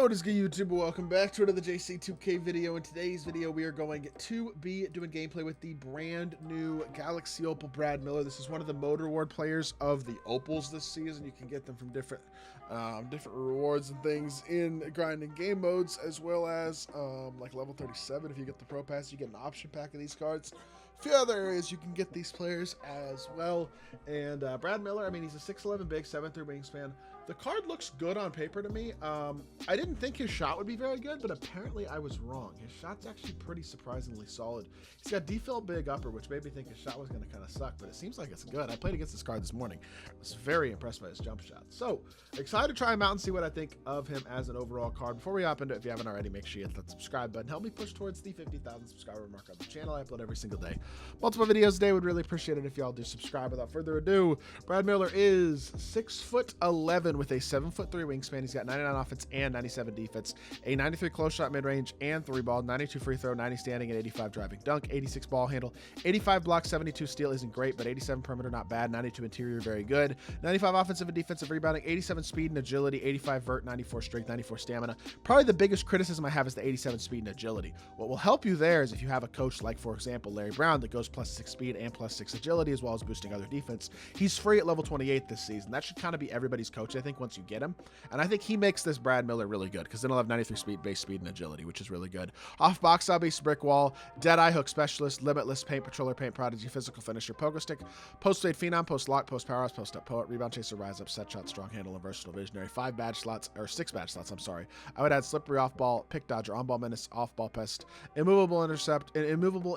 Yo, what is good, YouTube? Welcome back to another JC2K video. In today's video, we are going to be doing gameplay with the brand new Galaxy Opal Brad Miller. This is one of the Mode Reward players of the Opals this season. You can get them from different rewards and things in grinding game modes, as well as like level 37. If you get the Pro Pass, you get an option pack of these cards. A few other areas you can get these players as well. And Brad Miller, I mean, he's a 6'11 big, 7'3 wingspan. The card looks good on paper to me. I didn't think his shot would be very good, but apparently I was wrong. His shot's actually pretty surprisingly solid. He's got default big upper, which made me think his shot was going to kind of suck, but it seems like it's good. I played against this card this morning. I was very impressed by his jump shot. So, excited to try him out and see what I think of him as an overall card. Before we hop into it, if you haven't already, make sure you hit that subscribe button. Help me push towards the 50,000 subscriber mark on the channel. I upload every single day. Multiple videos a day. Would really appreciate it if y'all do subscribe. Without further ado, Brad Miller is 6'11" with a 7'3" wingspan. He's got 99 offense and 97 defense, a 93 close shot mid-range and 3 ball, 92 free throw, 90 standing, and 85 driving dunk, 86 ball handle, 85 block, 72 steal isn't great, but 87 perimeter not bad, 92 interior very good, 95 offensive and defensive rebounding, 87 speed and agility, 85 vert, 94 strength, 94 stamina. Probably the biggest criticism I have is the 87 speed and agility. What will help you there is if you have a coach like, for example, Larry Brown, that goes +6 speed and +6 agility, as well as boosting other defense. He's free at level 28 this season. That should kind of be everybody's coach, I think, once you get him. And I think he makes this Brad Miller really good, because then he'll have 93 speed, base speed, and agility, which is really good. Off box, base brick wall, Deadeye hook specialist, limitless paint patroller, paint prodigy, physical finisher, pogo stick, post fade phenom, post lock, post powerhouse, post up poet, rebound chaser, rise up, set shot, strong handle, and versatile visionary. 6 badge slots. I'm sorry. I would add slippery off ball, pick dodger, on ball menace, off ball pest, immovable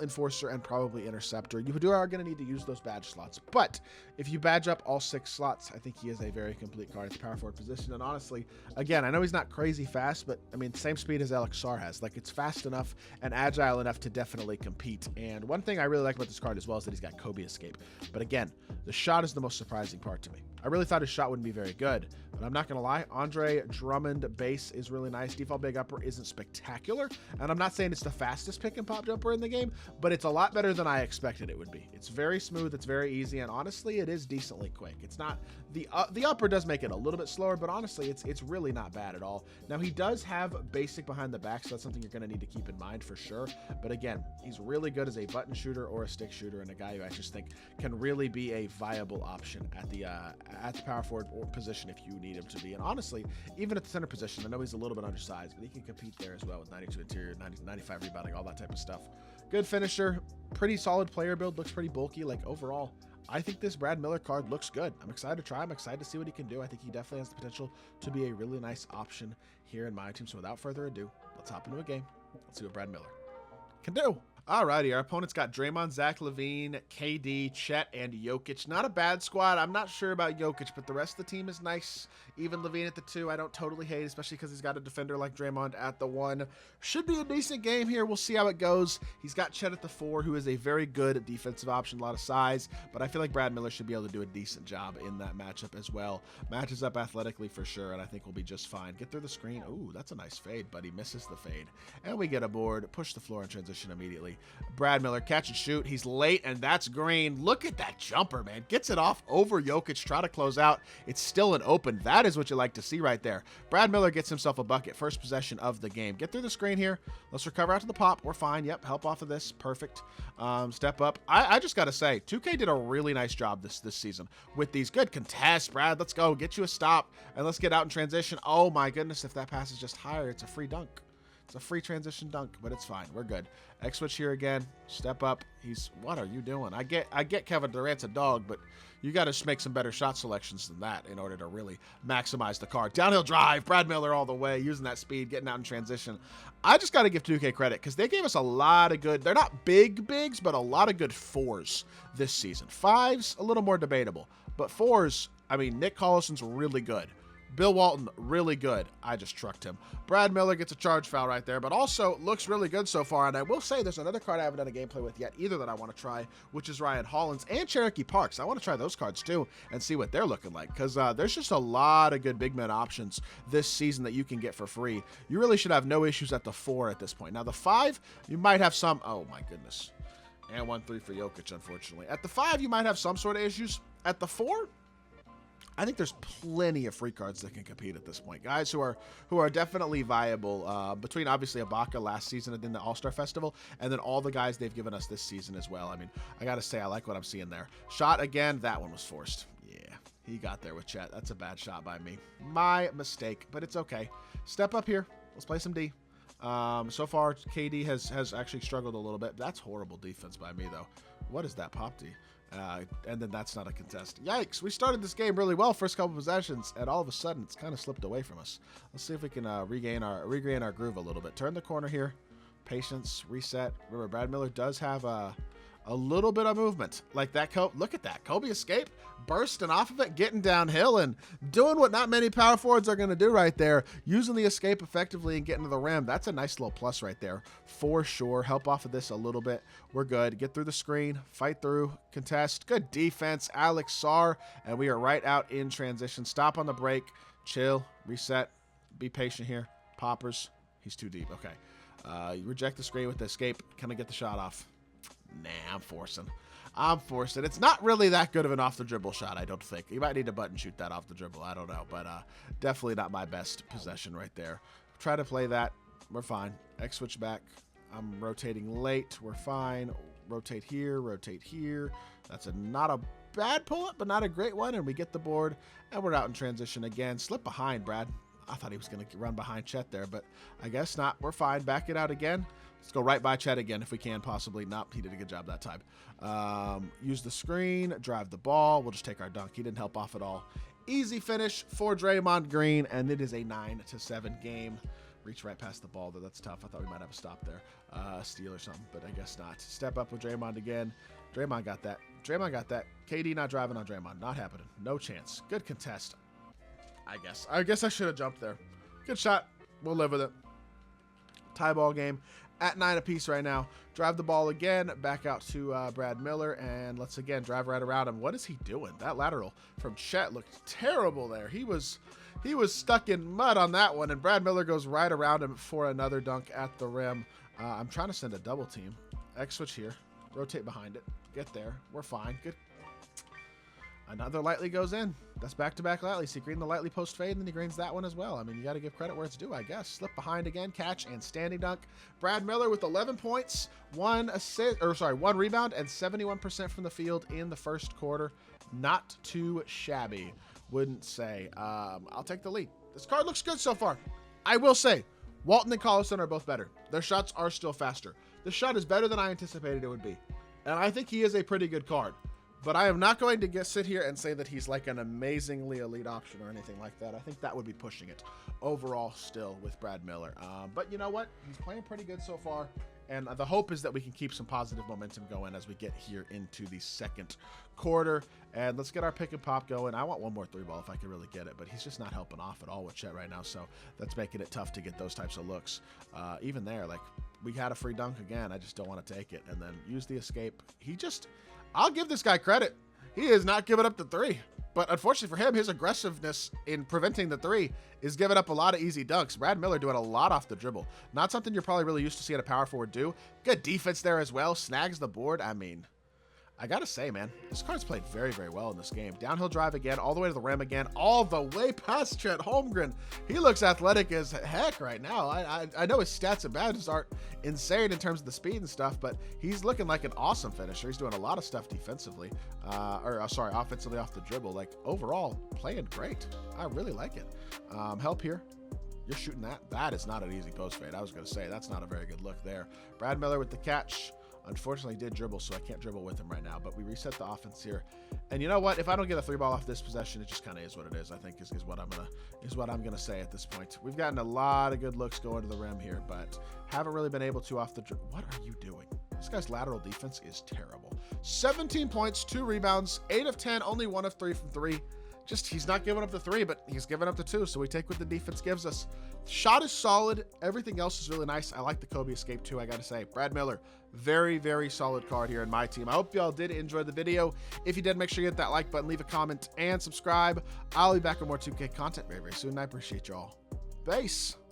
enforcer, and probably interceptor. You are going to need to use those badge slots, but if you badge up all 6 slots, I think he is a very complete card at the power forward position. And honestly, again, I know he's not crazy fast, but I mean, same speed as Alexar has. Like, it's fast enough and agile enough to definitely compete. And one thing I really like about this card as well is that he's got Kobe escape. But again, the shot is the most surprising part to me. I really thought his shot wouldn't be very good, but I'm not going to lie. Andre Drummond base is really nice. Default big upper isn't spectacular, and I'm not saying it's the fastest pick and pop jumper in the game, but it's a lot better than I expected it would be. It's very smooth, it's very easy, and honestly, it is decently quick. It's not the upper does make it a little bit slower, but honestly, it's really not bad at all. Now, he does have basic behind the back, so that's something you're going to need to keep in mind for sure. But again, he's really good as a button shooter or a stick shooter, and a guy who I just think can really be a viable option at the power forward position if you need him to be. And honestly, even at the center position, I know he's a little bit undersized, but he can compete there as well with 92 interior, 95 rebounding, all that type of stuff. Good finisher, pretty solid player build, looks pretty bulky. Like, overall, I think this Brad Miller card looks good. I'm excited to try him. I'm excited to see what he can do. I think he definitely has the potential to be a really nice option here in my team. So without further ado, let's hop into a game. Let's see what Brad Miller can do. Alrighty, our opponent's got Draymond, Zach LaVine, KD, Chet, and Jokic. Not a bad squad. I'm not sure about Jokic, but the rest of the team is nice. Even LaVine at the 2, I don't totally hate, especially because he's got a defender like Draymond at the 1. Should be a decent game here. We'll see how it goes. He's got Chet at the 4, who is a very good defensive option, a lot of size, but I feel like Brad Miller should be able to do a decent job in that matchup as well. Matches up athletically for sure, and I think we'll be just fine. Get through the screen. Ooh, that's a nice fade, but he misses the fade. And we get a board, push the floor, and transition immediately. Brad Miller, catch and shoot. He's late, and that's green. Look at that jumper, man. Gets it off over Jokic. Try to close out. It's still an open. That is what you like to see right there. Brad Miller gets himself a bucket. First possession of the game. Get through the screen here. Let's recover out to the pop. We're fine. Yep, help off of this. Perfect. Step up. I just got to say, 2K did a really nice job this season with these good contests. Brad, let's go. Get you a stop, and let's get out in transition. Oh, my goodness. If that pass is just higher, it's a free dunk. It's a free transition dunk, but it's fine. We're good. X switch here again. Step up. What are you doing? I get Kevin Durant's a dog, but you got to make some better shot selections than that in order to really maximize the card. Downhill drive. Brad Miller all the way, using that speed, getting out in transition. I just got to give 2K credit because they gave us a lot of good, they're not bigs, but a lot of good 4s this season. 5s, a little more debatable, but 4s, I mean, Nick Collison's really good. Bill Walton, really good. I just trucked him. Brad Miller gets a charge foul right there, but also looks really good so far. And I will say there's another card I haven't done a gameplay with yet either that I want to try, which is Ryan Hollins and Cherokee Parks. I want to try those cards too and see what they're looking like, because there's just a lot of good big men options this season that you can get for free. You really should have no issues at the 4 at this point. Now the 5, you might have some. Oh my goodness. And 1-3 for Jokic, unfortunately. At the 5, you might have some sort of issues. At the 4, I think there's plenty of free cards that can compete at this point. Guys who are definitely viable between obviously Ibaka last season and then the All-Star Festival, and then all the guys they've given us this season as well. I mean, I got to say, I like what I'm seeing there. Shot again. That one was forced. Yeah, he got there with Chet. That's a bad shot by me. My mistake, but it's okay. Step up here. Let's play some D. So far, KD has actually struggled a little bit. That's horrible defense by me, though. What is that pop D? And then that's not a contest. Yikes, we started this game really well, first couple possessions, and all of a sudden it's kind of slipped away from us. Let's see if we can regain our groove a little bit. Turn the corner here. Patience, reset. Remember, Brad Miller does have a little bit of movement. Like that, look at that. Kobe escape, bursting off of it, getting downhill, and doing what not many power forwards are going to do right there, using the escape effectively and getting to the rim. That's a nice little plus right there, for sure. Help off of this a little bit. We're good. Get through the screen, fight through, contest. Good defense, Alex Sarr, and we are right out in transition. Stop on the break, chill, reset, be patient here. Poppers, he's too deep. Okay. You reject the screen with the escape. Can I get the shot off? Nah, I'm forcing. It's not really that good of an off-the-dribble shot, I don't think. You might need to button shoot that off the dribble. I don't know, but definitely not my best possession right there. Try to play that. We're fine. X switch back. I'm rotating late. We're fine. Rotate here. Rotate here. That's not a bad pull-up, but not a great one, and we get the board, and we're out in transition again. Slip behind, Brad. I thought he was going to run behind Chet there, but I guess not. We're fine. Back it out again. Let's go right by Chet again if we can, possibly. Nope, he did a good job that time. Use the screen, drive the ball. We'll just take our dunk. He didn't help off at all. Easy finish for Draymond Green, and it is a 9-7 game. Reach right past the ball, though. That's tough. I thought we might have a stop there. Steal or something, but I guess not. Step up with Draymond again. Draymond got that. Draymond got that. KD not driving on Draymond. Not happening. No chance. Good contest. I guess I should have jumped there. Good shot. We'll live with it. Tie ball game at 9 apiece right now. Drive the ball again. Back out to Brad Miller. And let's again drive right around him. What is he doing? That lateral from Chet looked terrible there. He was stuck in mud on that one. And Brad Miller goes right around him for another dunk at the rim. I'm trying to send a double team. X switch here. Rotate behind it. Get there. We're fine. Good. Another lightly goes in. That's back-to-back lightly. So he greened the lightly post fade, and then he greens that one as well. I mean, you got to give credit where it's due, I guess. Slip behind again, catch, and standing dunk. Brad Miller with 11 points, 1 rebound, and 71% from the field in the first quarter. Not too shabby, wouldn't say. I'll take the lead. This card looks good so far. I will say, Walton and Collison are both better. Their shots are still faster. This shot is better than I anticipated it would be. And I think he is a pretty good card. But I am not going to sit here and say that he's like an amazingly elite option or anything like that. I think that would be pushing it overall still with Brad Miller. But you know what? He's playing pretty good so far. And the hope is that we can keep some positive momentum going as we get here into the second quarter. And let's get our pick and pop going. I want one more 3-ball if I can really get it. But he's just not helping off at all with Chet right now. So that's making it tough to get those types of looks. Even there, like, we had a free dunk again. I just don't want to take it. And then use the escape. I'll give this guy credit. He is not giving up the 3. But unfortunately for him, his aggressiveness in preventing the 3 is giving up a lot of easy dunks. Brad Miller doing a lot off the dribble. Not something you're probably really used to seeing a power forward do. Good defense there as well. Snags the board. I mean, I got to say, man, this card's played very, very well in this game. Downhill drive again, all the way to the rim again, all the way past Chet Holmgren. He looks athletic as heck right now. I know his stats and badges aren't insane in terms of the speed and stuff, but he's looking like an awesome finisher. He's doing a lot of stuff defensively, offensively off the dribble. Like, overall, playing great. I really like it. Help here. You're shooting that. That is not an easy post fade. I was going to say, that's not a very good look there. Brad Miller with the catch. Unfortunately, did dribble, so I can't dribble with him right now. But we reset the offense here, and you know what? If I don't get a 3-ball off this possession, it just kind of is what it is. I think is what I'm gonna say at this point. We've gotten a lot of good looks going to the rim here, but haven't really been able to off the. What are you doing? This guy's lateral defense is terrible. 17 points, 2 rebounds, 8 of 10, only 1 of 3 from 3. Just, he's not giving up the 3, but he's giving up the 2, so we take what the defense gives us. Shot is solid. Everything else is really nice. I like the Kobe escape, too, I got to say. Brad Miller, very, very solid card here in my team. I hope y'all did enjoy the video. If you did, make sure you hit that like button, leave a comment, and subscribe. I'll be back with more 2K content very, very soon. I appreciate y'all. Peace.